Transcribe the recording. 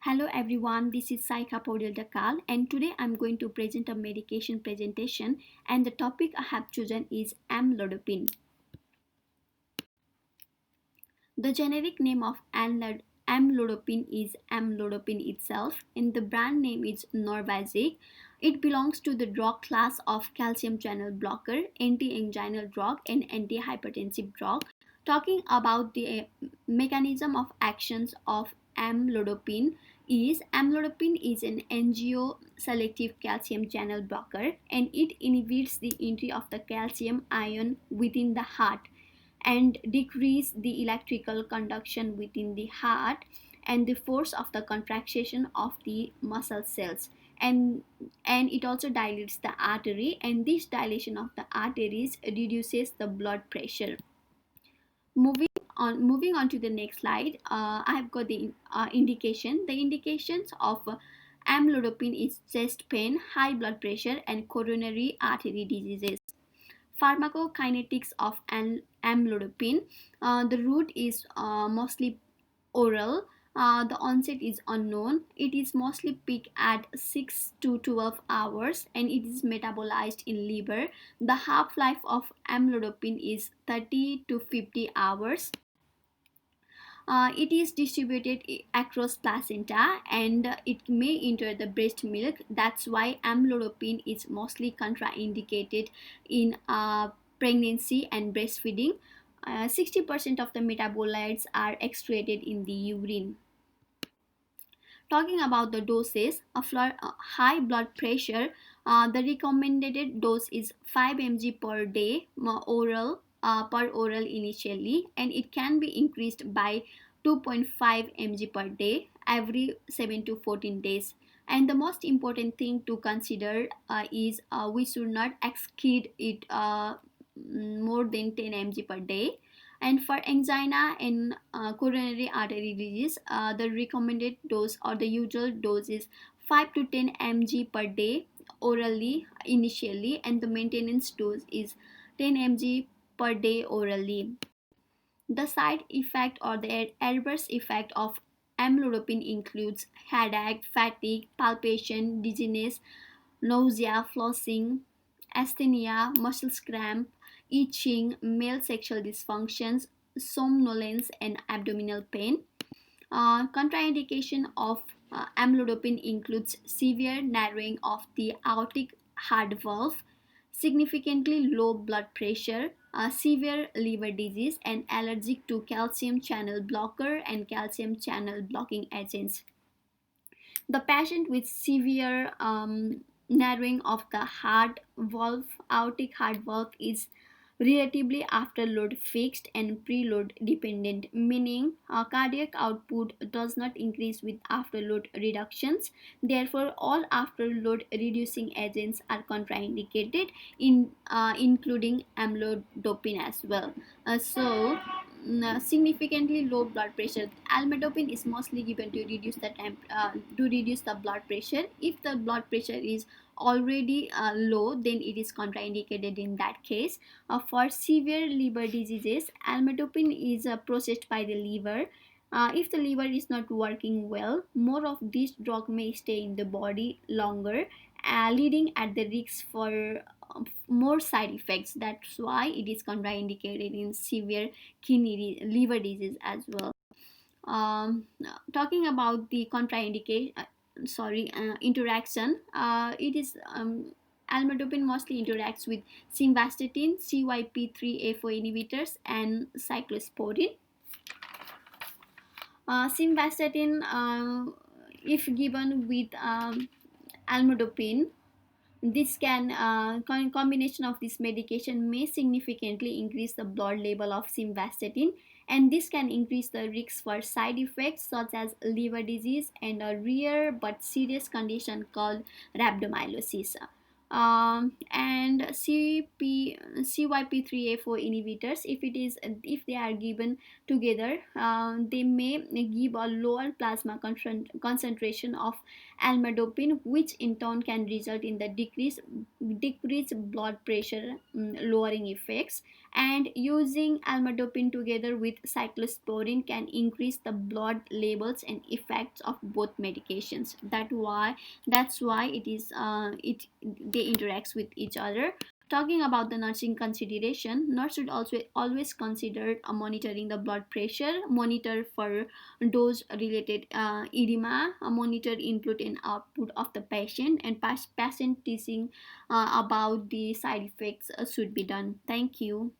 Hello everyone, this is Saika Podil Dakal and today I'm going to present a medication presentation and the topic I have chosen is amlodipine. The generic name of amlodipine is amlodipine itself and the brand name is Norvasc. It belongs to the drug class of calcium channel blocker, anti-anginal drug and antihypertensive drug. Talking about the mechanism of actions of amlodipine is an angio selective calcium channel blocker and it inhibits the entry of the calcium ion within the heart and decrease the electrical conduction within the heart and the force of the contraction of the muscle cells, and it also dilates the artery, and this dilation of the arteries reduces the blood pressure. Moving on to the next slide, I have got the indication. The indications of amlodipine is chest pain, high blood pressure, and coronary artery diseases. Pharmacokinetics of amlodipine. The route is mostly oral. The onset is unknown. It is mostly peak at 6 to 12 hours and it is metabolized in liver. The half-life of amlodipine is 30 to 50 hours. It is distributed across placenta and it may enter the breast milk. That's why amlodipine is mostly contraindicated in pregnancy and breastfeeding. 60% of the metabolites are excreted in the urine. Talking about the doses, high blood pressure, the recommended dose is 5 mg per day per oral initially, and it can be increased by 2.5 mg per day every 7 to 14 days. And the most important thing to consider is we should not exceed it more than 10 mg per day. And for angina and coronary artery disease, the recommended dose or the usual dose is 5 to 10 mg per day orally initially, and the maintenance dose is 10 mg per day orally. The side effect or the adverse effect of amlodipine includes headache, fatigue, palpitation, dizziness, nausea, flushing, asthenia, muscle cramp, itching, male sexual dysfunctions, somnolence, and abdominal pain. Contraindication of amlodipine includes severe narrowing of the aortic heart valve, significantly low blood pressure, severe liver disease, and allergic to calcium channel blocker and calcium channel blocking agents. The patient with severe narrowing of the heart valve, aortic heart valve, is relatively afterload fixed and preload dependent, meaning cardiac output does not increase with afterload reductions. Therefore, all afterload reducing agents are contraindicated, including amlodipine as well. Significantly low blood pressure. Amlodipine is mostly given to reduce the blood pressure. If the blood pressure is already low, then it is contraindicated in that case. For severe liver diseases, amlodipine is processed by the liver. If the liver is not working well, more of this drug may stay in the body longer, leading at the risk for more side effects. That's why it is contraindicated in severe liver disease as well. Talking about the contraindication, interaction, it is amlodipine mostly interacts with simvastatin, CYP3A4 inhibitors, and cyclosporine. Simvastatin, if given with amlodipine, this can combination of this medication may significantly increase the blood level of simvastatin, and this can increase the risk for side effects such as liver disease and a rare but serious condition called rhabdomyolysis. And CYP3A4 inhibitors, if they are given together, they may give a lower plasma concentration of amlodipine, which in turn can result in the decreased blood pressure lowering effects. And using amlodipine together with cyclosporin can increase the blood levels and effects of both medications. That's why they interacts with each other. Talking about the nursing consideration, nurse should also always consider monitoring the blood pressure, monitor for dose related edema, monitor input and output of the patient, and patient teaching about the side effects should be done. Thank you.